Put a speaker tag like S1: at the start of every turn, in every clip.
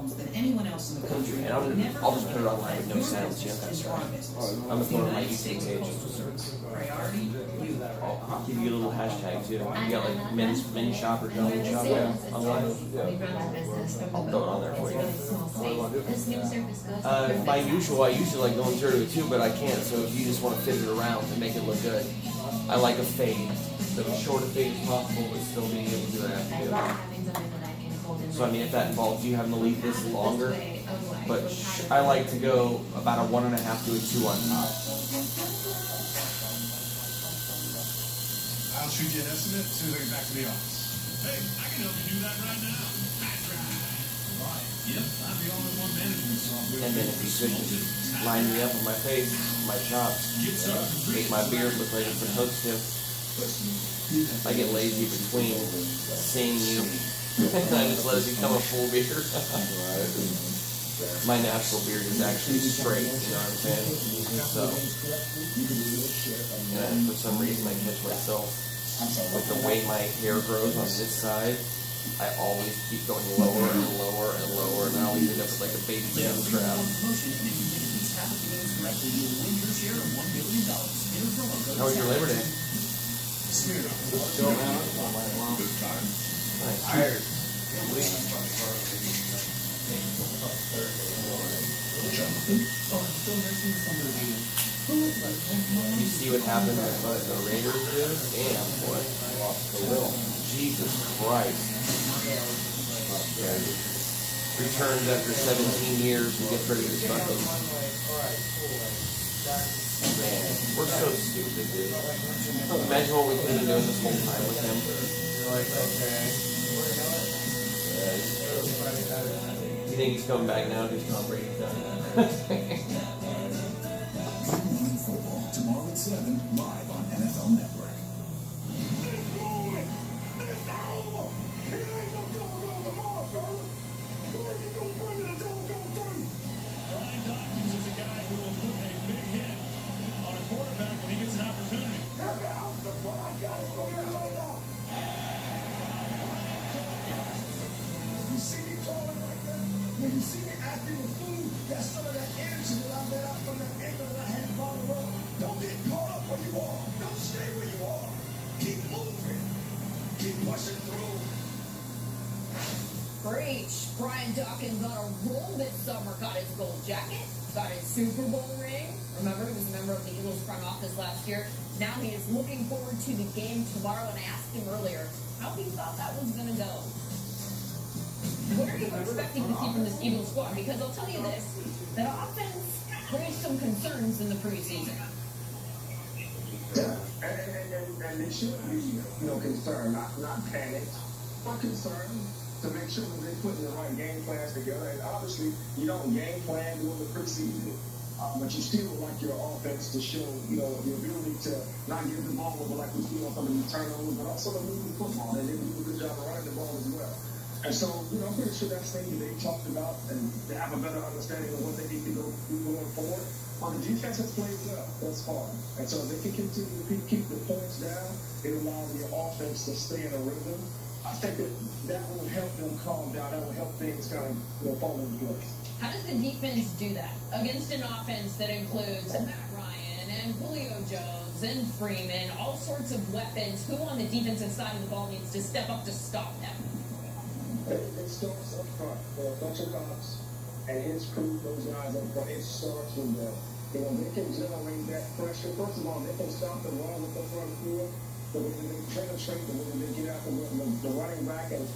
S1: phones than anyone else in the country.
S2: And I'll just put it online with no sounds. You know, that's right. I'm gonna throw it on my YouTube page.
S1: Priority, you.
S2: I'll give you a little hashtag too. You got like men's shop or gentlemen's shop online? I'll throw it on there for you. My usual, I usually like going through it too, but I can't. So if you just want to fit it around and make it look good, I like a fade. So as short a fade as possible, but still being able to do it after. So I mean, if that involves you having to leave this longer, but I like to go about a 1.5 to a 2 on top.
S3: I'll shoot you an estimate as soon as I get back to the office. Hey, I can help you do that right now. That's right. Right. Yep, I'm the only one management software.
S2: And then if you could just line me up with my face, my chops, make my beard look like it's supposed to. I get lazy between seeing you. And I just let it become a full beard. My natural beard is actually straight, you know what I'm saying? So, and for some reason I catch myself with the way my hair grows on this side. I always keep going lower and lower and lower, and I always end up with like a baby down trap. How was your Labor Day? Nice. You see what happened with what the Raiders did? Damn, boy. Jesus Christ. Returns after 17 years and gets ready to fucking... Man, we're so stupid, dude. Imagine what we could have been doing this whole time with him. You're like, okay. You think he's coming back now because Tom Brady's done?
S4: Tomorrow at 7, live on NFL Network.
S5: When you see me acting a fool, that's some of that energy that I let out from that anger that I had on the road. Don't get caught up where you are. Don't stay where you are. Keep moving. Keep pushing through.
S6: Preach. Brian Dawkins on a roll this summer. Got his gold jacket. Got his Super Bowl ring. Remember, he was a member of the Eagles front office last year. Now he is looking forward to the game tomorrow, and I asked him earlier how he thought that was going to go. What are you expecting to see from this Eagles squad? Because I'll tell you this, that offense raised some concerns in the preseason.
S5: Yeah, and they should be, concerned, not panicked, but concerned to make sure that they're putting the right game plans together. And obviously, you don't game plan during the preseason, but you still would like your offense to show, the ability to not give the ball over like we see on some of these turnovers, but also to move the football. And they do a good job of running the ball as well. And so, I'm pretty sure that's things that they talked about and they have a better understanding of what they need to go going forward. The defense has played well thus far. And so if they can continue to keep the points down, it allows your offense to stay in a rhythm. I think that will help them calm down. That will help things kind of fall into place.
S6: How does the defense do that against an offense that includes Matt Ryan and Julio Jones and Freeman, all sorts of weapons? Who on the defensive side of the ball needs to step up to stop them?
S5: It starts up front. There are a bunch of cops and his crew, those guys up front. It starts with them. They can generate that pressure. First of all, they can stop the run with the front field. The way they penetrate, the way they get out the running back and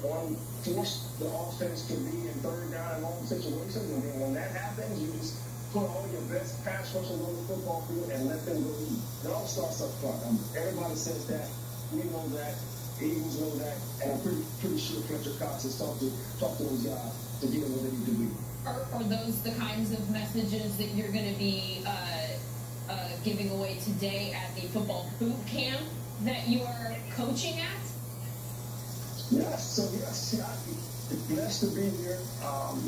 S5: force the offense to be in third down and long situations. And then when that happens, you just put all your best pass rushers on the football field and let them go eat. It all starts up front. Everybody says that. We know that. The Eagles know that, and I'm pretty sure Fletcher Cox has talked to those guys to get them where they need to be.
S6: Are those the kinds of messages that you're going to be giving away today at the football boot camp that you are coaching at?
S5: Yes, I'm blessed to be here. I've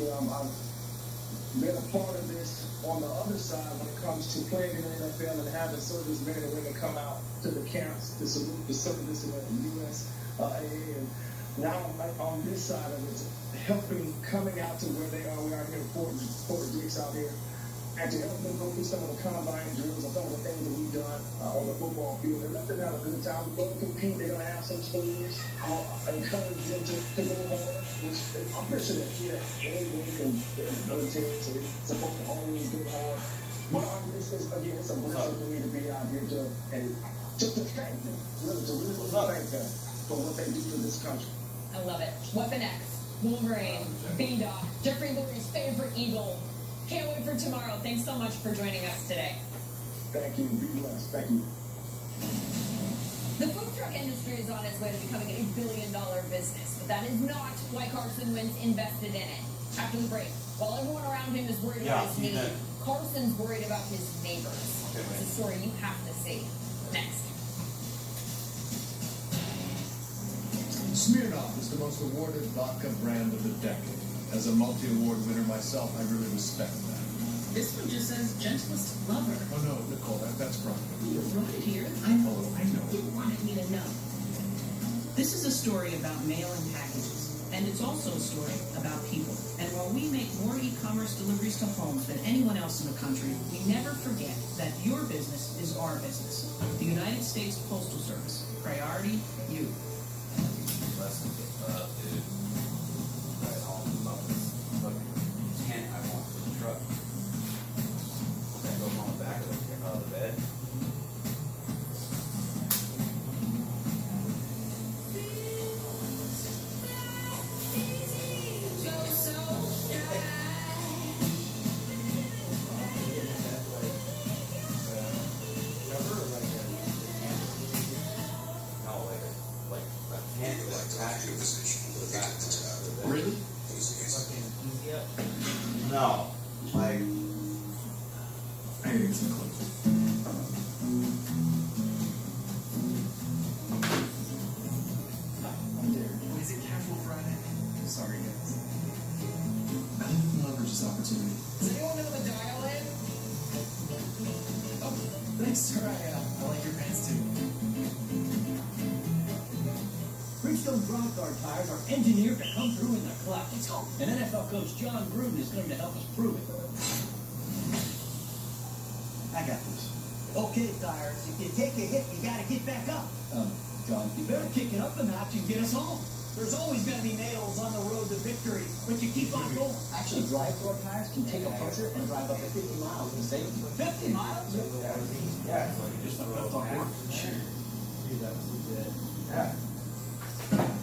S5: been a part of this on the other side when it comes to playing in the NFL and having servicemen and women come out to the camps to salute the service in the USAA. And Now on this side of it, helping coming out to where they are. We are here in Fort Dix out here. And to help them go through some of the combine drills and some of the things that we've done on the football field. And let them have a good time. We're going to compete. They're going to have some teams. I'll encourage them to go hard. I'm pretty sure that any week and other teams are supposed to always go hard. But this is, again, it's a blessing for me to be out here and just to thank them. Really, to really thank them for what they do for this country.
S6: I love it. Weapon X, Wolverine, B-Doc, Jeffrey Lurie's favorite Eagle. Can't wait for tomorrow. Thanks so much for joining us today.
S5: Thank you. Be blessed. Thank you.
S6: The food truck industry is on its way to becoming a billion-dollar business, but that is not why Carson Wentz invested in it. After the break, while everyone around him is worried about his knee, Carson's worried about his neighbors. It's a story you have to see. Next.
S3: Smirnoff is the most awarded vodka brand of the decade. As a multi-award winner myself, I really respect that.
S1: This one just says gentlest lover.
S3: Oh no, Nicole, that's wrong.
S1: You wrote it here. I know.
S3: I know.
S1: You wanted me to know. This is a story about mailing packages, and it's also a story about people. And while we make more e-commerce deliveries to homes than anyone else in the country, we never forget that your business is our business. The United States Postal Service. Priority, you.
S3: Really?
S7: No, like,
S3: I think it's close.
S4: I'm there. Is it Casual Friday? Sorry, guys. I didn't leverage this opportunity.
S6: Does anyone know the dial-in?
S4: Oh, thanks, sir. I like your pants too.
S8: Bridgestone drop guard tires are engineered to come through in the clutch. And NFL coach John Gruden is going to help us prove it.
S4: I got this.
S8: Okay, tires, if you take a hit, you got to get back up.
S4: John.
S8: You better kick it up a notch and get us home. There's always going to be nails on the road to victory, but you keep on going.
S9: Actually, drive door tires can take a puncher and drive up to 50 miles to save you.
S8: 50 miles?
S7: yeah, so you just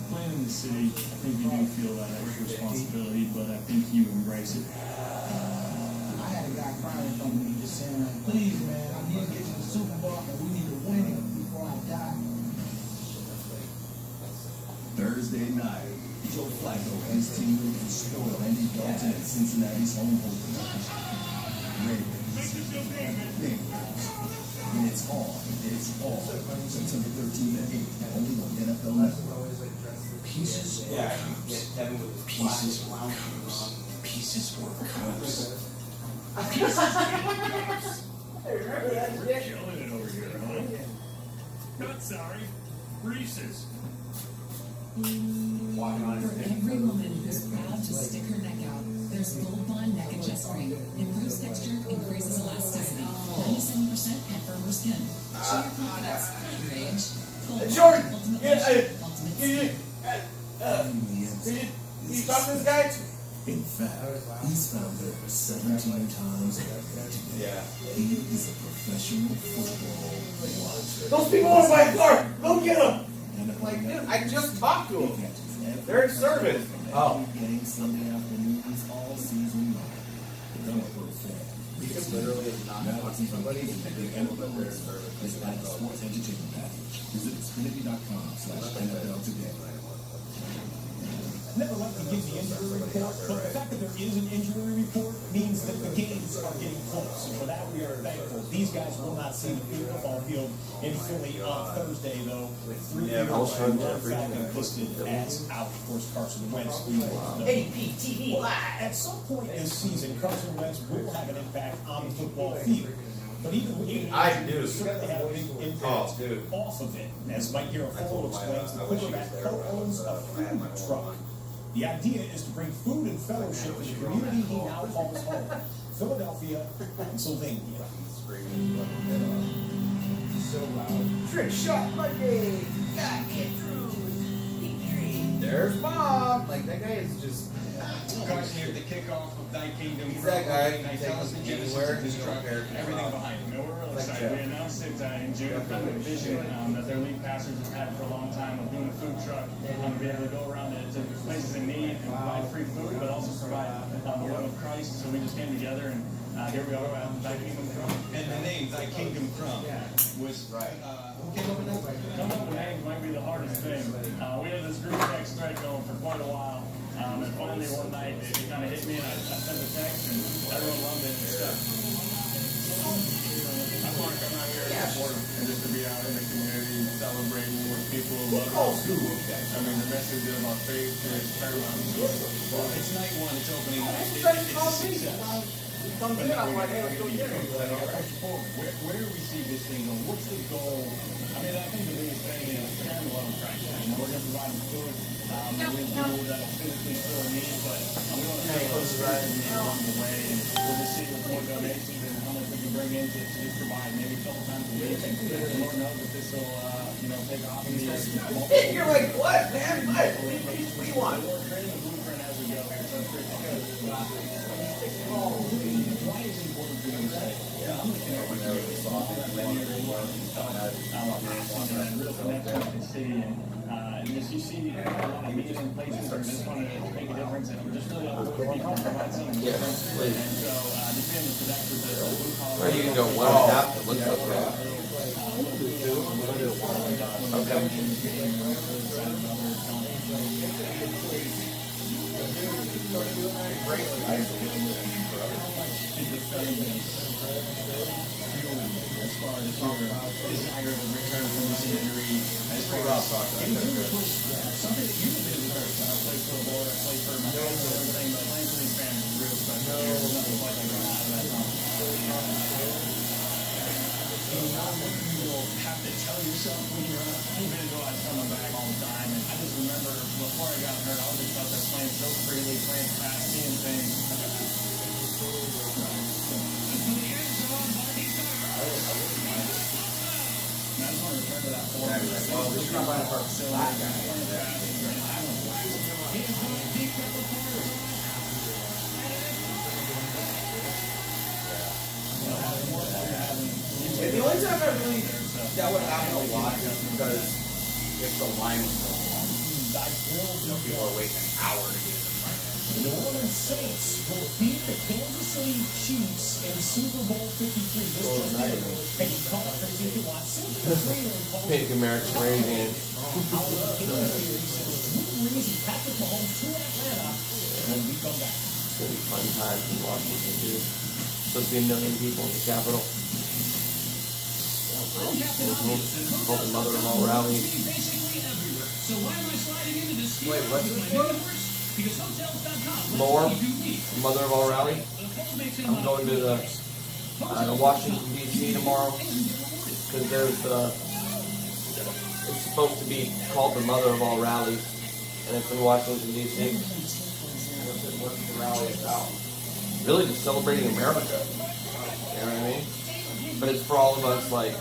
S10: Playing in the city, I think you do feel that extra responsibility, but I think you embrace it.
S9: I had a guy crying from me just saying, like, please, man, I need to get to the Super Bowl and we need to win it before I die.
S3: Thursday night, Joe Flacco and his team will destroy Andy Dalton at Cincinnati's home opener. Ravens, Bengals. When it's on, it's on. September 13th at 8, only on NFL Network. Pieces or cups. Pieces or cups. Pieces or cups.
S10: We're killing it over here, huh? Not sorry. Reese's.
S11: For every woman who's proud to stick her neck out, there's Gold Bond Neck and Chest Cream. Improves texture, increases elasticity. 97% and firmer skin. Show your confidence at your age. Gold
S7: Jordan!
S11: Bond Ultimate
S7: Yeah,
S11: Lotion. Ultimate Skin.
S7: Can you talk to this guy?
S3: In fact, he's found over 17 times.
S7: Yeah.
S3: He is a professional football watcher.
S7: Those people want to buy a car! Go get them!
S3: NFL
S7: Like, dude,
S3: Network.
S7: I just talked to
S3: He
S7: him.
S3: catches every
S7: They're in service. Oh.
S3: game Sunday afternoons all season long. Become a pro fan.
S7: You can literally not
S3: Now
S7: talk
S3: it's
S7: to
S3: even
S7: somebody
S3: easier to
S7: and
S3: get
S7: know
S3: NFL
S7: that they're in
S3: Network.
S7: service.
S3: Visit the sports entertainment package. Visit Xfinity.com/NFL today.
S8: Never let them give the injury report, but the fact that there is an injury report means that the games are getting close. And for that, we are thankful. These guys will not see the football field in Philly on Thursday, though. Three players are in fact listed as out. Of course, Carson Wentz.
S11: APTV Live.
S8: At some point this season, Carson Wentz will have an impact on the football field. But even with
S7: I do.
S8: it certainly had a big impact
S7: Oh, dude.
S8: off of it. As Mike Garofalo explains, the quarterback co-owns a food truck. The idea is to bring food and fellowship to the community he now calls home, Philadelphia, Pennsylvania.
S7: So loud. Trick shot Monday. Got it through. There's Bob. Like that guy is just.
S4: Guys here at the kickoff of Thy Kingdom.
S7: He's that guy.
S4: They
S7: You
S4: tell us the
S7: take him
S4: genesis
S7: anywhere,
S4: of this
S7: you
S4: truck,
S7: don't care.
S4: everything behind him.
S12: And we're really
S7: Like
S12: excited.
S7: Jeff.
S12: We announced it in June, kind of a vision that their lead pastors have had for a long time of doing a food truck, to be able to go around to places in need and provide free food, but also provide the love of Christ. So we just came together, and here we are at Thy Kingdom Come.
S4: And the name, Thy Kingdom Come, was, who came up with that?
S12: Coming up with names might be the hardest thing. We had this group text thread going for quite a while. And finally one night it kind of hit me, and I sent a text, and everyone loved it and stuff. I want to come out here and support them, and just to be out in the community, celebrating with people who love us. I mean, the message of our faith is paramount.
S4: Well, it's night one, it's opening night. It's a success.
S12: But now we got to be where do we see this thing going? What's the goal? I mean, I think the biggest thing is sharing the love of Christ. We're going to provide them food. We're going to do that physically fill a need, but we want to take those need along the way, and we'll just see with more donations and how much we can bring in to just provide maybe a couple times a week. And the Lord knows that this will, take off.
S7: You're like, what, man? What? What do you want?
S12: We're creating a blueprint as we go here, so it's pretty cool. Why is it important for you to say, I'm going to connect with you? And real connection with the city, and just you see a lot of meetings in places where just want to make a difference, and we're just really all for people to provide something different. And so just being able to connect with the blue collar.
S2: Or you can go 1.5 to look up there.
S12: As far as your desire to return from this injury, as far as something that you did with her. I played for the Lord, I played for my family and everything, but playing for these families is real special. There's nothing like it out of that time. You will have to tell yourself when you visualize coming back all the time. And I just remember before I got hurt, I was just out there playing so freely, playing fast, seeing things.
S7: And the only time I really that would happen a lot is because if the line was so long, people are waiting an hour to get in the front end.
S8: The New Orleans Saints will beat the Kansas City Chiefs in Super Bowl 53 this Sunday. And you call it crazy if you want.
S2: Pink American Radiant.
S8: Drew Brees and Patrick Mahomes to Atlanta when we come back.
S2: It's gonna be fun times in Washington, dude. Supposed to be 1 million people in the Capitol. Hope the mother-in-law rally.
S1: Wait,
S2: what's More mother-in-law rally. I'm going to the Washington D.C. tomorrow because there's it's supposed to be called the Mother of All Rallies, and it's in Washington D.C.
S7: What's the rally about?
S2: Really just celebrating America. You know what I mean? But it's for all of us like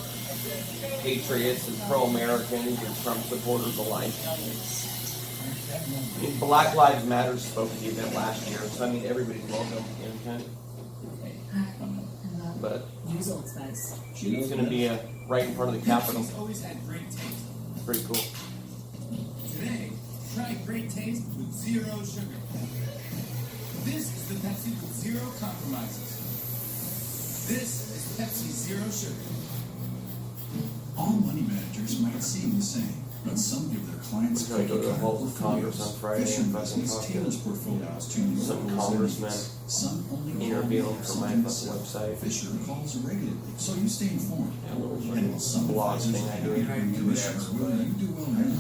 S2: patriots and pro-Americans and Trump supporters alike. I mean, Black Lives Matter spoke at the event last year, so I mean everybody's welcome. You know what I'm saying? But it's going to be right in front of the Capitol.
S10: Always had great taste.
S2: Pretty cool.
S10: Today, try great taste with zero sugar. This is the Pepsi with zero compromises. This is Pepsi Zero Sugar.
S3: All money managers might seem the same, but some give their clients
S2: We're going to go to the halls of Congress on Friday
S3: Fisher
S2: and fucking
S3: Investments
S2: talk
S3: tailors
S2: to
S3: portfolios to new
S2: some
S3: levels.
S2: congressmen
S3: Some only
S2: interviewing for my
S3: something to
S2: fucking
S3: sell.
S2: website.
S3: Fisher calls regularly, so you stay informed. And while some
S2: blog
S3: advisors
S2: thing I do.
S3: pay you commissions, well, you do well now.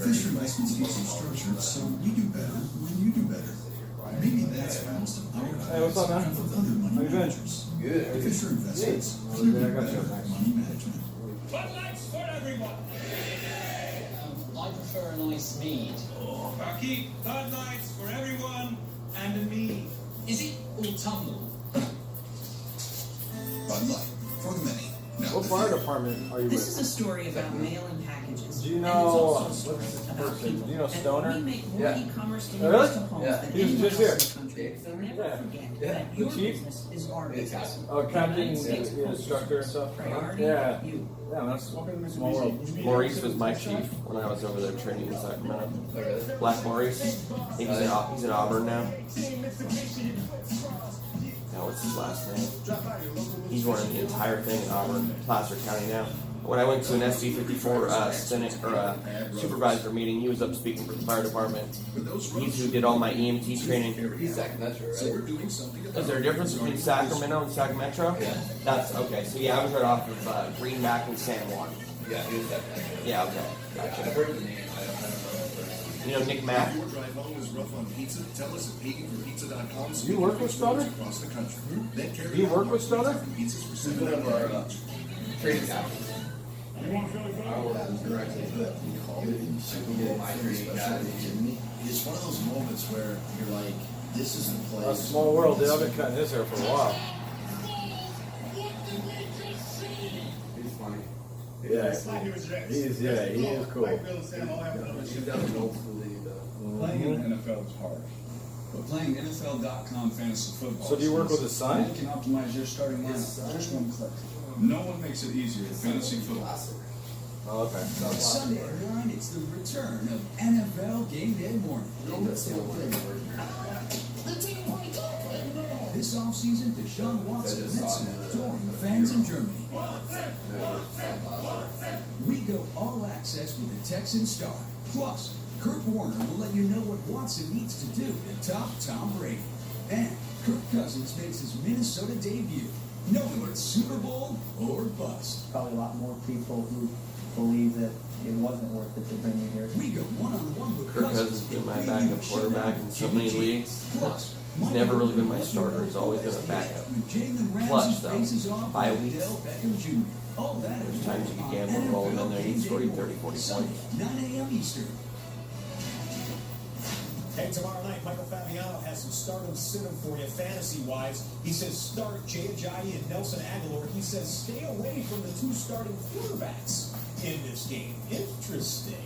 S3: Fisher Investments fees are structured so we do better when you do better. Maybe that's why most of our Hey, what's up, man? How you been? Good. Fisher Investments. Clearly better at money management.
S10: Bud Lights for everyone.
S13: I prefer a nice mead.
S10: Bucky, Bud Lights for everyone and a me.
S13: Is it autumnal?
S3: Bud Light for the many.
S2: What fire department are you
S1: This
S2: with?
S1: is a story about mail-in packages.
S2: Do you
S1: and
S2: know
S1: it's also a
S2: what's
S1: story
S2: the
S1: about
S2: person?
S1: people.
S2: Do you know
S1: And
S2: Stoner?
S1: when we make more
S2: Yeah.
S1: e-commerce
S2: Oh,
S1: deliveries
S2: really?
S1: to homes
S2: Yeah.
S1: than
S2: He was
S1: anyone
S2: just
S1: else
S2: here.
S1: in the country, never
S2: Yeah.
S1: forget
S2: Yeah.
S1: that
S2: The
S1: your
S2: chief?
S1: business is our business.
S2: Oh, captain,
S1: The United States
S2: the instructor and stuff.
S1: Priority,
S2: Yeah.
S1: you.
S2: Yeah, that's small world. Maurice was my chief when I was over there training in Sacramento. Black Maurice. He's in Auburn now. Now what's his last name? He's running the entire thing in Auburn, Placer County now. When I went to an SD54 Senate or supervisor meeting, he was up speaking for the fire department. He's who did all my EMT training.
S3: He's Sacramento, right?
S2: Is there a difference between Sacramento and Sacramento? Yeah. That's okay. So yeah, I was right off of Greenback and San Juan.
S3: Yeah, he was Sacramento.
S2: Yeah, okay.
S3: I've
S2: Gotcha.
S3: heard the name. I don't know.
S2: You know Nick Mack?
S14: Your drive home is rough on pizza? Tell us at pagingforpizza.com. So
S2: You work with Stoner?
S14: across the country. Then carry
S2: Do you work with Stoner?
S14: pizzas for
S3: He's one of our training captains.
S12: You want Philly
S3: I
S12: Philly?
S3: work with him directly, but he called it. He did my training academy. It's one of those moments where you're like, this is the place.
S2: A small world, dude. I've been cutting his hair for a while.
S3: He's funny.
S12: Yeah, he is cool. Like Bill said, I'll have another
S3: He's
S12: shit.
S3: down in old school league, though.
S15: Playing in the NFL is hard, but playing NFL.com fantasy football.
S2: So do you work with his son?
S15: You can optimize your starting lineup with just one click. No one makes it easier than fantasy football.
S2: Oh, okay.
S13: Sunday at 9, it's the return of NFL Game Day Morning. This offseason, Deshaun Watson met some adoring fans in Germany. We go all access with the Texan star. Plus, Kurt Warner will let you know what Watson needs to do to top Tom Brady. And Kirk Cousins makes his Minnesota debut, knowing it's Super Bowl or bust.
S16: Probably a lot more people who believe that it wasn't worth it to bring you here.
S13: We go one-on-one with
S2: Kirk Cousins has been my backup quarterback in so many leagues. He's never really been my starter. He's always been a backup. Clutch, though. Bye weeks. There's times you can gamble and roll him in there. He scored 30, 40 points.
S13: 9 a.m. Eastern.
S8: Hey, tomorrow night, Michael Fabiano has some stardom sit-em for you, fantasy-wise. He says start Jay Ajayi and Nelson Aguilar. He says stay away from the two starting quarterbacks in this game. Interesting.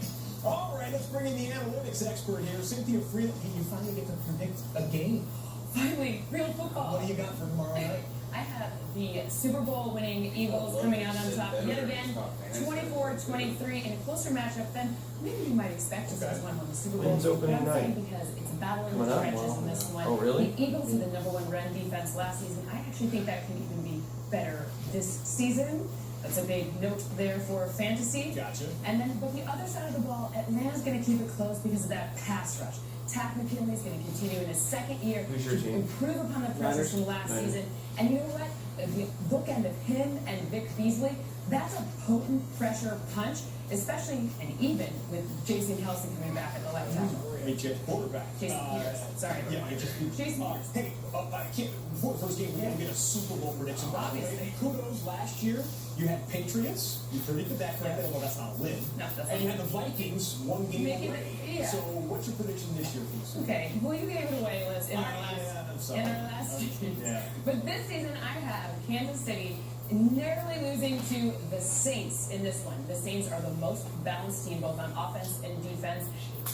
S8: All right, let's bring in the analytics expert here, Cynthia Freeland. You finally get to predict a game.
S6: Finally, real football.
S8: What do you got for tomorrow night?
S6: I have the Super Bowl winning Eagles coming out on top yet again, 24-23 in a closer matchup than maybe you might expect since it's one of the Super Bowl.
S2: When's opening
S6: But I'm saying
S2: night?
S6: because it's a battle in
S2: Coming
S6: the
S2: up,
S6: trenches
S2: wow.
S6: in this one.
S2: Oh, really?
S6: The Eagles are the #1 run defense last season. I actually think that can even be better this season. That's a big note there for fantasy.
S8: Gotcha.
S6: And then, but the other side of the ball, Atlanta's going to keep it close because of that pass rush. Tack McKinley's going to continue in his second year
S2: Who's your
S6: to
S2: team?
S6: improve upon the presence from last
S2: Niners.
S6: season. And you know what? The bookend of him and Vic Beasley, that's a potent pressure punch, especially and even with Jason Helson coming back at the left tackle.
S8: Hey, Jay, quarterback.
S6: Jason Pierce, sorry.
S8: Yeah, I just
S6: Jason Pierce.
S8: Hey, I can't. Before the first game, we got to get a Super Bowl prediction.
S6: Obviously.
S8: Hey, kudos last year. You had Patriots. You predicted that correctly. Well, that's not a win.
S6: No, that's
S8: And you
S6: not
S8: had the Vikings one game
S6: Making
S8: away.
S6: it- yeah.
S8: So, what's your prediction this year, please?
S6: Okay, well, you gave it away in our
S8: I'm sorry.
S6: last
S8: Yeah.
S6: But this season, I have Kansas City narrowly losing to the Saints in this one. The Saints are the most balanced team, both on offense and defense.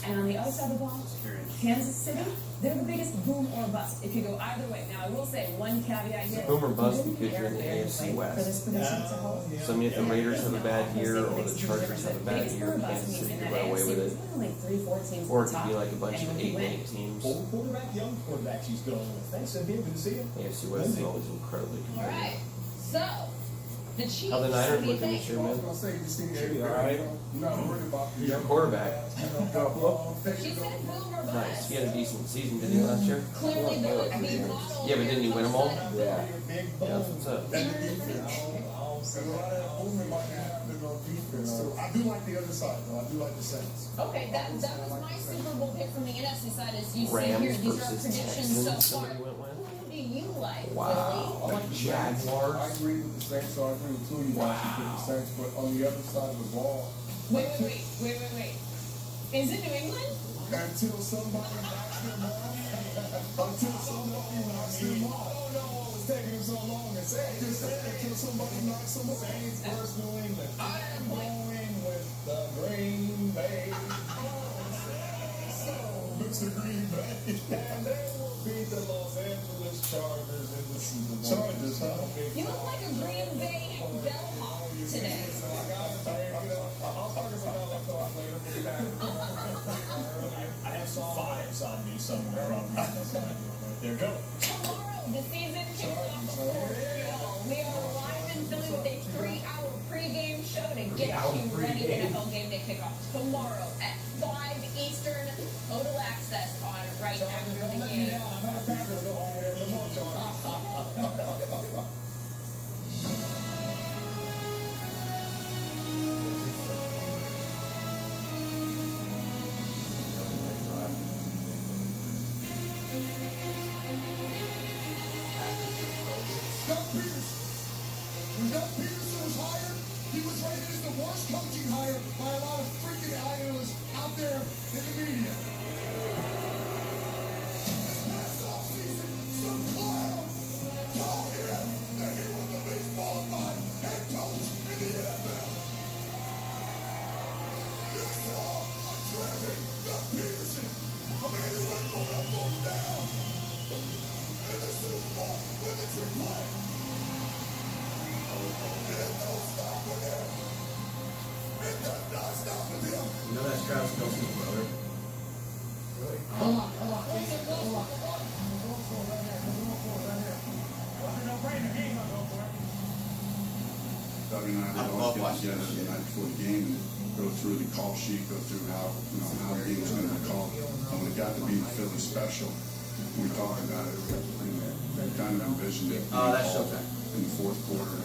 S6: And on the other side of the ball, Kansas City, they're the biggest boom or bust if you go either way. Now, I will say one caveat here.
S2: Boom or bust
S6: Didn't
S2: because you're in the
S6: Aaron
S2: AFC
S6: play
S2: West.
S6: For this prediction as a whole?
S2: So I mean, if the Raiders have a bad year or the Chargers have a bad
S6: Biggest
S2: year,
S6: boom or bust
S2: Kansas
S6: means
S2: City
S6: in
S2: could
S6: that
S2: run away
S6: AFC,
S2: with
S6: there's
S2: it.
S6: only like 3-4 teams
S2: Or
S6: at
S2: it
S6: the
S2: could be
S6: top.
S2: like a bunch of
S6: Anyone can
S2: 8
S6: win.
S2: and 8 teams.
S8: Old quarterback, young quarterback she's going with. Thanks, Cynthia. Good to see you.
S2: AFC West is always incredibly
S6: All
S2: competitive.
S6: right, so the Chiefs.
S2: How the Niners
S6: what do you
S2: looking
S6: think?
S2: this year, man?
S3: Should
S2: be all right.
S3: I'm not worried about
S2: Your quarterback.
S6: She said boom or bust.
S2: Nice. He had a decent season, didn't he, last year?
S6: Clearly, there would be model.
S2: Yeah, but didn't he win them all?
S6: Yeah.
S2: Yeah. That's what's up.
S5: And a lot of that movement might happen on defense. So I do like the other side, though. I do like the Saints.
S6: Okay, that was my Super Bowl pick from the NFC side. As you see
S2: Rams
S6: here, these are our
S2: versus
S6: predictions so
S2: Texans.
S6: far.
S2: Somebody went with.
S6: Who do do you like,
S2: Wow. I like Jaguars.
S15: I agree with the Saints, so I agree with two of you guys who pick the Saints, but on the other side of the ball,
S6: Wait. Is it New England?
S15: until somebody knocks them off, I don't know what was taking them so long to say. Just say it until somebody knocks them off. Saints versus New England. I am going with the Green Bay. So, Mr. Green Bay. And they will beat the Los Angeles Chargers in the Super Bowl. Chargers, huh?
S6: You look like a Green Bay bellhop today.
S15: So I got to say, I'll talk about that thought later.
S8: I have some fives on me somewhere on the side. There you go.
S6: Tomorrow, the season kicks off for Roseville. We are live in Philly with a 3-hour pregame show to get you ready NFL game day kickoff tomorrow at 5 Eastern. Total access on right after the game.
S3: When Doug Peterson was hired, he was rated as the worst coaching hire by a lot of freaking analysts out there in the media. This past offseason, some clown told him that he was the least qualified head coach in the NFL. You saw a terrific Doug Peterson, a man who went from up and down in the Super Bowl with a trick play.
S2: You know that's Travis Kelce's brother.
S3: Hold on.
S14: Doug and I would always get together the night before the game and go through the call sheet, go through how the game was going to be called. And when it got to be Philly special, we talked about it. We kind of envisioned it being
S2: That's
S14: called
S2: okay.
S14: in the fourth quarter,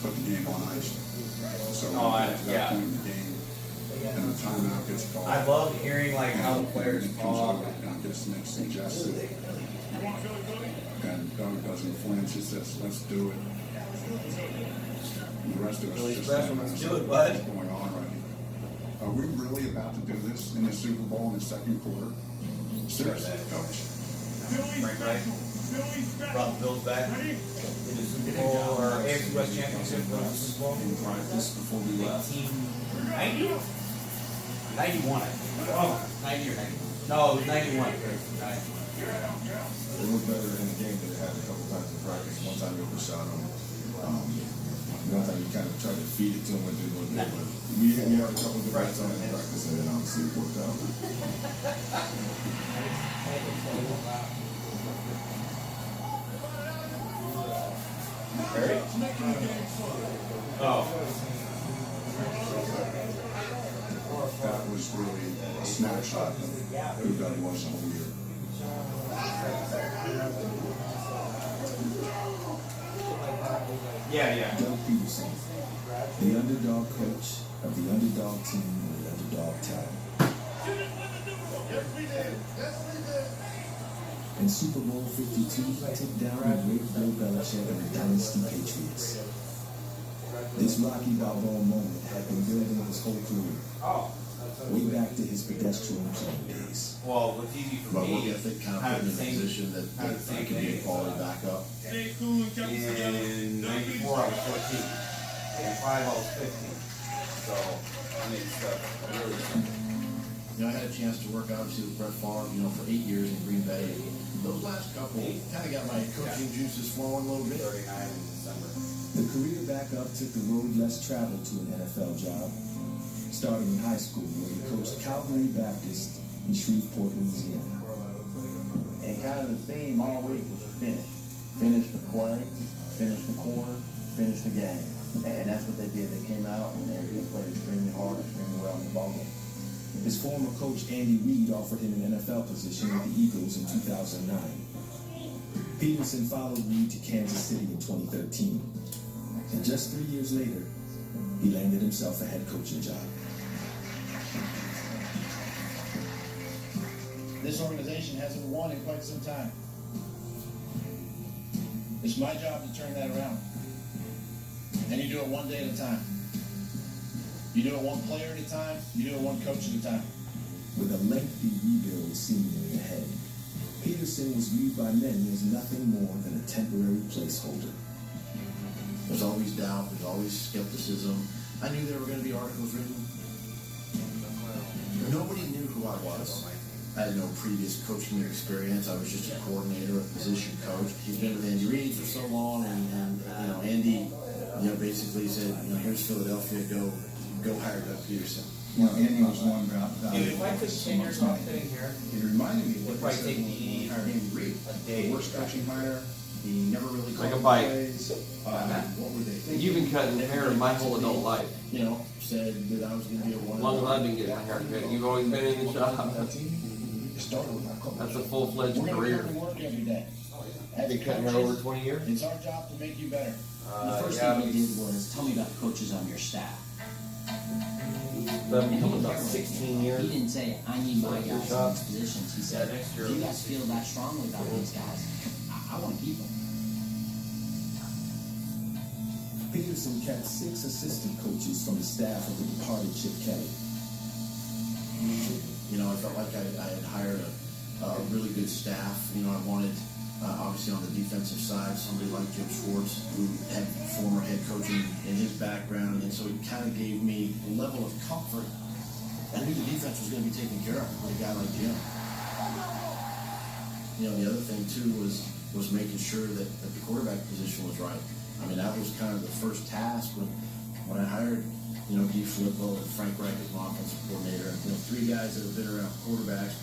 S14: put the game on ice. So when we get to that point in the game, and the timeout gets called.
S7: I love hearing like how the players
S14: He comes
S7: talk.
S14: over and gets Nick suggested. And Doug doesn't flinch, he says, let's do it. And the rest of us
S2: Really
S14: just
S2: special,
S14: stand
S2: let's
S14: there
S2: do it,
S14: and
S2: bud.
S14: what's going on right here? Are we really about to do this in the Super Bowl in the second quarter? Seriously, coach?
S7: Frank Reich brought the Bills back in the Super Bowl or AFC West Championship for the Super Bowl.
S3: In practice before we left.
S7: 1990? 91, I think. Oh, 90 or 91. No, it was 91.
S15: They looked better in the game than they had a couple times in practice. One time you overshot them. One time you kind of tried to feed it to them and didn't look good. But we had a couple good nights on it in practice, and then obviously it worked out.
S7: Ready? Oh.
S14: That was really a snapshot of who Doug was the whole year.
S7: Yeah.
S13: Doug Peterson, the underdog coach of the underdog team in the underdog town. In Super Bowl 52, he took down the great Bill Belichick and the Dynasty Patriots. This Rocky Balboa moment had been building his whole career, way back to his pedestrian playing days.
S7: Well, what's easy for
S14: But
S7: me
S14: work
S7: is
S14: ethic,
S7: kind of
S14: confident
S7: the
S14: in a
S7: same
S14: position that I could be a quality backup.
S7: In 94, I was 14. In 5, I was 15. So, I mean, stuff really simple.
S17: You know, I had a chance to work obviously with Brett Favre, for 8 years in Green Bay. Those last couple kind of got my coaching juices flowing a little bit.
S7: 39 in December.
S13: The career backup took the road less traveled to an NFL job, starting in high school where he coached Calvary Baptist in Shreveport, Louisiana.
S16: And kind of the theme all week was finish. Finish the play, finish the quarter, finish the game. And that's what they did. They came out and they played extremely hard, extremely well in the ball game.
S13: His former coach Andy Reid offered him an NFL position with the Eagles in 2009. Peterson followed Reid to Kansas City in 2013. And just 3 years later, he landed himself a head coaching job.
S9: This organization hasn't won in quite some time.
S16: It's my job to turn that around. And you do it one day at a time. You do it one player at a time. You do it one coach at a time.
S3: With a lengthy rebuild seemingly ahead, Peterson was viewed by many as nothing more than a temporary placeholder.
S16: There's always doubt. There's always skepticism. I knew there were going to be articles written. Nobody knew who I was. I had no previous coaching experience. I was just a coordinator, a position coach. He's been with Andy Reid for so long, and you know, Andy, basically said, here's Philadelphia, go hire Doug Peterson.
S3: Andy was one about
S7: Dude, if I took 10 years off sitting here,
S3: it reminded me of
S7: it'd
S3: what
S7: probably take me
S16: hired Andy Reid.
S7: day.
S16: The worst coaching hire. He never really
S2: Like a
S16: called
S2: bite.
S16: plays. What were they thinking?
S2: You've been cutting hair my whole adult life.
S16: Said that I was going to be a one.
S2: As long as I've been getting my hair cut, you've always been in the shop. That's a full-fledged
S16: We're
S2: career.
S16: going to work every day.
S2: Have you cutting hair over 20 years?
S16: It's our job to make you better.
S18: The first thing you did was tell me about the coaches on your staff.
S2: Been coming about 16 years.
S18: He didn't say, I need my
S2: Like your
S18: guys
S2: shop?
S18: in these positions. He said,
S2: next year.
S18: if you guys feel that strongly about these guys, I want to keep them.
S3: Peterson kept 6 assistant coaches from the staff of the departed Chip Kelly.
S16: I felt like I had hired a really good staff. I wanted, obviously on the defensive side, somebody like Jim Schwartz, who had former head coaching in his background, and so it kind of gave me a level of comfort. I knew the defense was going to be taken care of with a guy like Jim. The other thing too was making sure that the quarterback position was right. I mean, that was kind of the first task when I hired, Dee Filippo and Frank Reich as my offensive coordinator. And, 3 guys that have been around quarterbacks.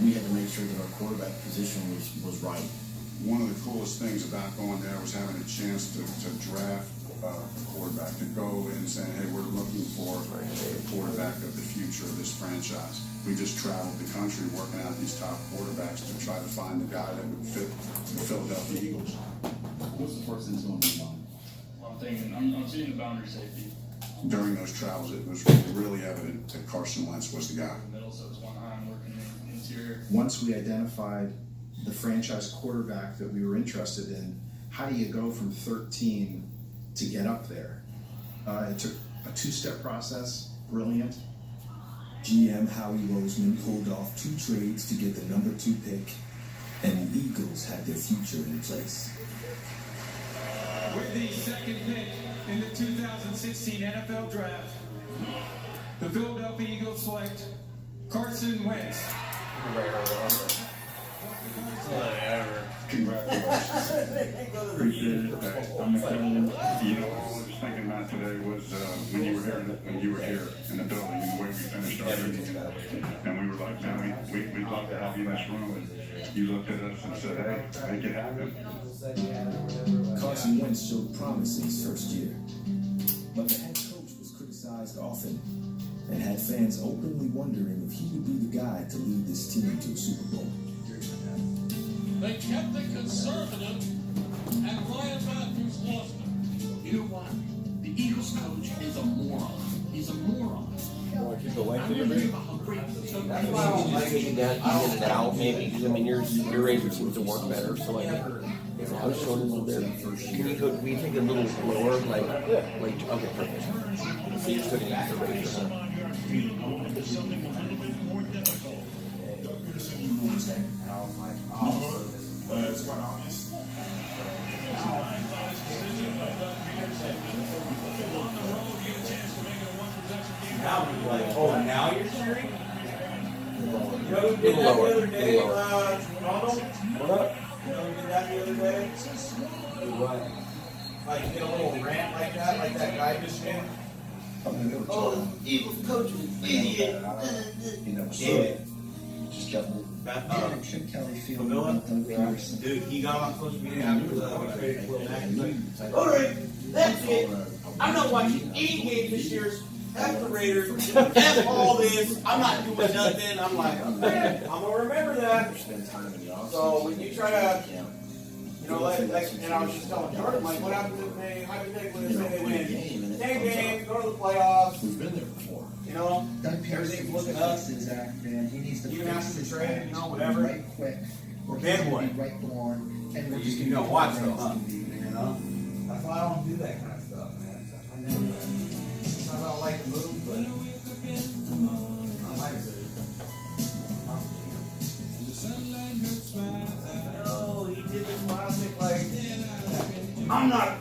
S16: We had to make sure that our quarterback position was right.
S14: One of the coolest things about going there was having a chance to draft a quarterback, to go in and say, hey, we're looking for the quarterback of the future of this franchise. We just traveled the country working out these top quarterbacks to try to find the guy that would fit the Philadelphia Eagles.
S12: What's the first thing going to be on? I'm thinking, I'm seeing the boundary safety.
S14: During those travels, it was really evident that Carson Wentz was the guy.
S12: In the middle, so it's one eye, I'm working the interior.
S19: Once we identified the franchise quarterback that we were interested in, how do you go from 13 to get up there? It took a 2-step process, brilliant.
S3: GM Howie Roseman pulled off 2 trades to get the number 2 pick, and the Eagles had their future in place.
S20: With the second pick in the 2016 NFL Draft, the Philadelphia Eagles select Carson Wentz.
S14: Whatever.
S12: Congratulations. Appreciate it. I'm excited. All I was thinking about today was when you were here in the building, and the way we finished our meeting, and we were like, man, we'd love to have you in this room. And you looked at us and said, hey, make it happen.
S3: Carson Wentz showed promise in his first year, but the head coach was criticized often and had fans openly wondering if he would be the guy to lead this team to a Super Bowl.
S21: They kept it conservative, and Ryan Matthews lost it.
S18: You know what? The Eagles coach is a moron. He's a moron.
S2: Want to keep the length
S18: I'm
S2: of
S18: going to
S2: it?
S18: hear about how great
S2: That's why I don't like it down, you get it out maybe, because I mean your razor seems to work better. So like, how short is it there? Can you take it a little lower, like okay, perfect. So you're still gonna use the razor, huh?
S12: It's quite obvious.
S7: Now people are like, oh, now you're cheering? You know who did that the other day, Ronald?
S2: What up?
S7: You know who did that the other day?
S2: What?
S7: Like, get a little rant like that guy just did. Oh, the Eagles coach was an idiot. Yeah.
S3: Just kept
S7: How
S3: Chip Kelly feel
S7: about
S3: Doug Peterson?
S7: Dude, he got on social media after the trade for Mac. He's like, all right, that's it. I'm not watching any games this year. F the Raiders. F all this. I'm not doing nothing. I'm like, man, I'm gonna remember that. So when you try to, and I was just telling Jordan, like, what happens if they hypothetically say they win 10 games, go to the playoffs?
S16: We've been there before.
S7: Everything's looking up.
S9: Exactly, man. He needs to
S7: Even
S9: fix
S7: after the
S9: his
S7: trade,
S9: attitude
S7: whatever.
S9: right quick. Or
S7: Bad
S9: can
S7: boy.
S9: it be right on? And we're just
S7: You
S9: gonna
S7: don't
S9: be
S7: watch
S9: right
S7: though,
S9: it's
S7: huh?
S9: gonna be, you know? That's why I don't do that kind of stuff, man. I never do that. It's not that I like to move, but I like to.
S7: Oh, he did the classic, like, I'm not,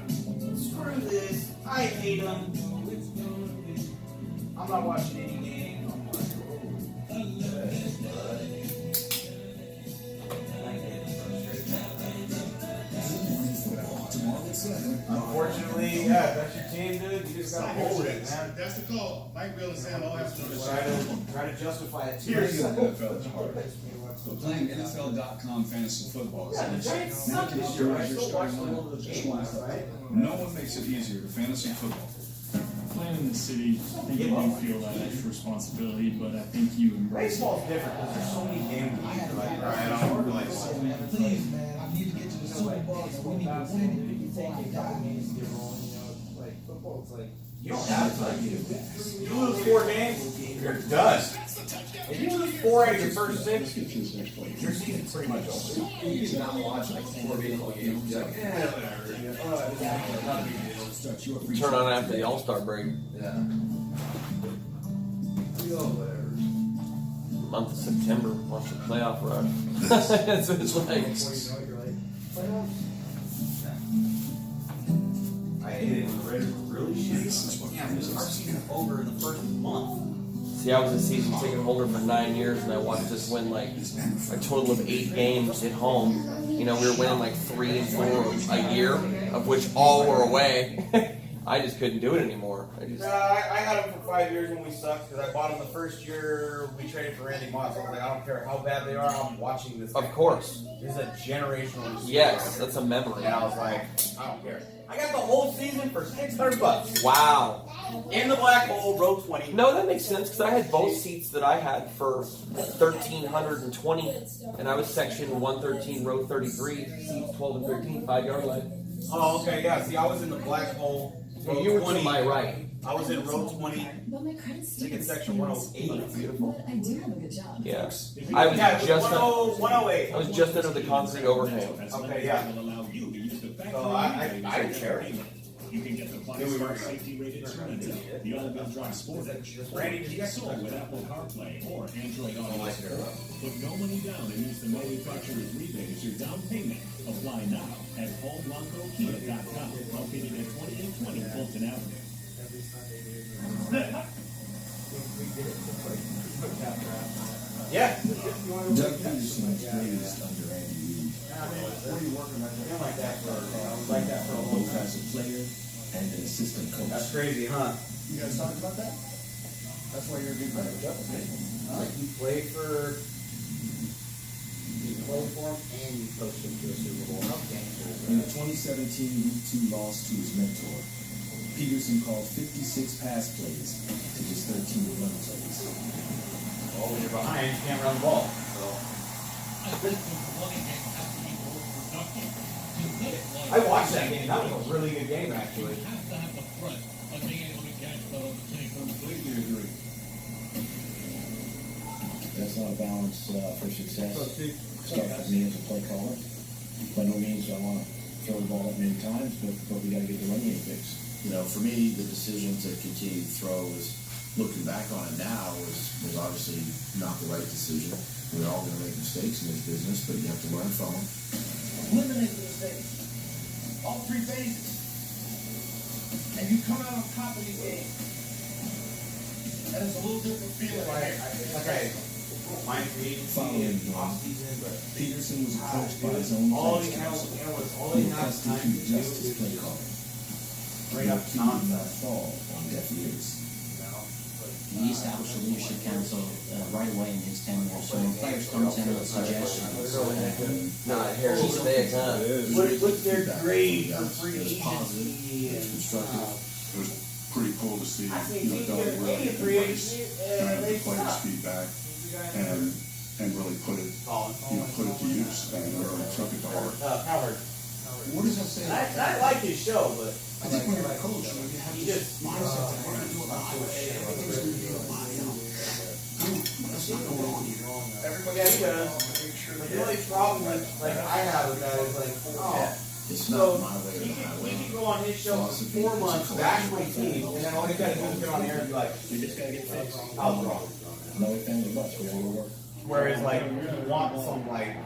S7: screw this, I hate him. I'm not watching any game. I'm like, unfortunately, yeah, that's your team, dude. You just gotta hold it, man.
S12: That's the call. Mike Bill and Sam all have to know
S7: Try to justify it to
S12: Here's
S7: yourself.
S12: NFL is hard.
S3: But playing NFL.com fantasy football is
S7: Yeah, the Giants suck this year. I still watch a little of the game last night.
S3: no one makes it easier to fantasy football.
S8: Playing in the city, I think you do feel that extra responsibility, but I think you embrace it.
S7: Baseball's different because there's so many games. Like, right, I don't really like
S9: Please, man, I need to get to the Super Bowl, and we need to win it before I die.
S7: You don't have to. You lose 4 games, you're done. If you lose 4 out of your first 6, your season's pretty much over.
S19: You cannot watch like 4 baseball games. You're like,
S2: Turn on after the All-Star break.
S19: yeah.
S2: Month of September, watch the playoff rush. it's like,
S7: I hate it when the Raiders were really shitty. Yeah, our season's over in the first month.
S2: see, I was a season ticket holder for 9 years, and I watched us win like a total of 8 games at home. You know, we were winning like 3 and 4 a year, of which all were away. I just couldn't do it anymore.
S7: I had him for 5 years when we sucked because I bought him the first year we traded for Randy Moss. I was like, I don't care how bad they are, I'm watching this.
S2: Of course.
S7: This is a generational receiver.
S2: Yes, that's a memory.
S7: And I was like, I don't care. I got the whole season for $600.
S2: Wow.
S7: In the black hole, row 20.
S2: No, that makes sense because I had both seats that I had for 1,320, and I was section 113, row 33, seats 12 and 13, 5-yard line.
S7: Oh, okay, yeah. See, I was in the black hole.
S2: And you were to my right.
S7: I was in row 20.
S11: But my credit
S7: Ticket section 108.
S2: Beautiful.
S11: I do have a good job.
S2: Yeah.
S7: I was just 108.
S2: I was just under the concrete overhang.
S7: Okay, yeah. So I didn't care.
S8: You can get the Plug safety rated Serenity, the all-wheel drive sport.
S7: Randy, did you get
S8: sold with Apple CarPlay or Android Auto support. Put no money down and use the manufacturer's rebate as your down payment. Apply now at homeblancokia.com, located at 2820 Fulton Avenue.
S7: Yeah.
S19: Doug Peterson was raised under Andy Reid.
S7: What are you working on? I like that for a long
S19: Both
S7: time.
S19: as a player and an assistant coach.
S7: That's crazy, huh?
S9: You guys talked about that? That's why you're a good friend with Doug.
S7: Like you played for him and you coached him to a Super Bowl.
S19: In the 2017 Week 2 loss to his mentor, Peterson called 56 pass plays to just 13 run plays.
S7: Well, when you're behind, you can't run the ball. So. I watched that game. That was a really good game, actually.
S8: Completely agree.
S16: That's not a balance for success. Start with me as a play caller. By no means I want to throw the ball up many times, but we got to get the run game fixed.
S17: You know, for me, the decision to continue to throw was, looking back on it now, was obviously not the right decision. We're all going to make mistakes in this business, but you have to learn from them.
S9: Eliminate the mistakes. All 3 phases. And you come out on top of the game. And it's a little different feeling.
S7: It's like I mind creating off season, but
S19: Peterson was coached by his own
S7: all
S19: players
S7: he had
S19: council,
S7: was all
S19: who
S7: he had
S19: accustomed
S7: time
S19: to
S7: to do
S19: just his
S7: is
S19: play calling.
S7: bring up
S19: Keeping that
S7: nonsense.
S19: fall on deaf ears.
S22: He established a leadership council right away in his tenure. So when players come to him with suggestions,
S2: Not here to stay, huh?
S7: What's their grade for free
S14: It was positive.
S7: agency?
S14: It was constructive. It was pretty cool to see,
S7: I think
S14: Doug really embrace kind of the players' feedback and really put it, put it to use and really took it to heart.
S7: Howard.
S19: What does that say?
S7: I like his show, but
S19: I think when you're a coach, you have
S7: he
S19: this
S7: just
S19: mindset that we're going to do a lot of shit. Everything's going to be a lot of help. That's not going on here.
S7: everybody does.
S19: Make sure
S7: But the only problem with, like, I have with that is like, oh,
S17: It's
S7: so
S17: not my way or the
S7: he
S17: highway.
S7: can go on his show for 4 months, bash my team, and then all he gotta do is get on air and be like,
S8: You just gotta get fixed.
S7: I was wrong.
S8: No family much. We all work.
S7: Whereas, like, you want some, like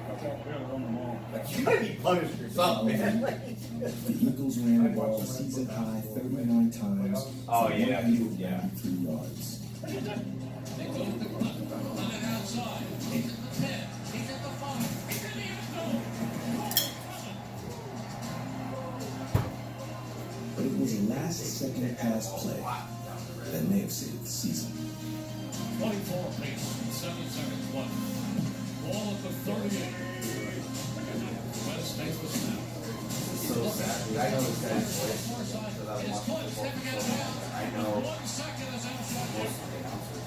S7: you might be punished or something, man.
S3: The Eagles ran the ball a season high 39 times.
S7: Oh,
S3: for
S7: yeah.
S3: 193 yards.
S21: They go to the clip. On it outside. He's at the 10. He's at the 5. He's in the end zone.
S3: But it was a last-second pass play that may have saved the season.
S21: 24 apiece in 7 seconds. One. Ball at the 38. West takes the snap.
S2: So sad. Dude, I know this guy's voice.
S21: It's close. Stepping out of bounds.
S2: I know
S21: 1 second is outside.
S2: most of the announcers.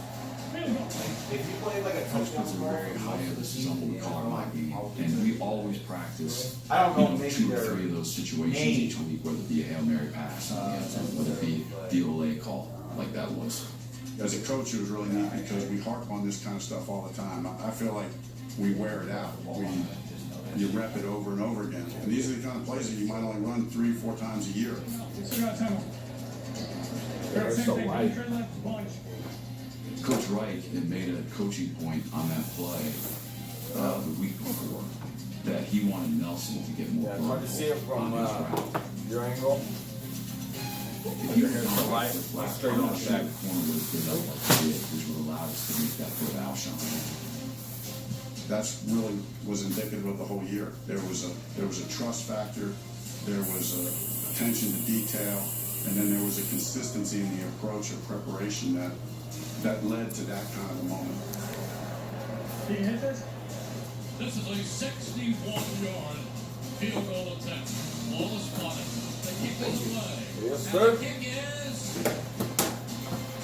S2: If you play like a
S17: Coach
S2: touchdown
S17: puts a
S2: square,
S17: real high emphasis on what we call our IB, and we always practice,
S2: I don't know,
S17: you know,
S2: maybe
S17: 2 or
S2: they're
S17: 3 of those situations
S2: named.
S17: each week, whether it be a Hail Mary pass, whether it be the Olay call, like that was.
S14: As a coach, it was really neat because we harp on this kind of stuff all the time. I feel like we wear it out. You rep it over and over again. And these are the kind of plays that you might only run 3 or 4 times a year.
S2: They're so light.
S17: Coach Wright had made a coaching point on that play the week before that he wanted Nelson to get more
S2: Yeah, it's hard to see it from
S17: on his route.
S2: your angle.
S17: If you were
S2: so light, straight on the back.
S17: the corner would have been up like it did, which would allow us to make that good Alshon.
S14: That's really was indicative of the whole year. There was a trust factor, there was a attention to detail, and then there was a consistency in the approach or preparation that led to that kind of a moment.
S21: Can you hit this? This is a 61-yard field goal attempt. Ball is spotted. The kick is away.
S2: Yes,
S21: And
S2: sir.
S21: the kick is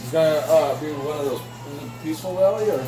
S2: He's gonna be one of those. Is it Peaceful Valley or?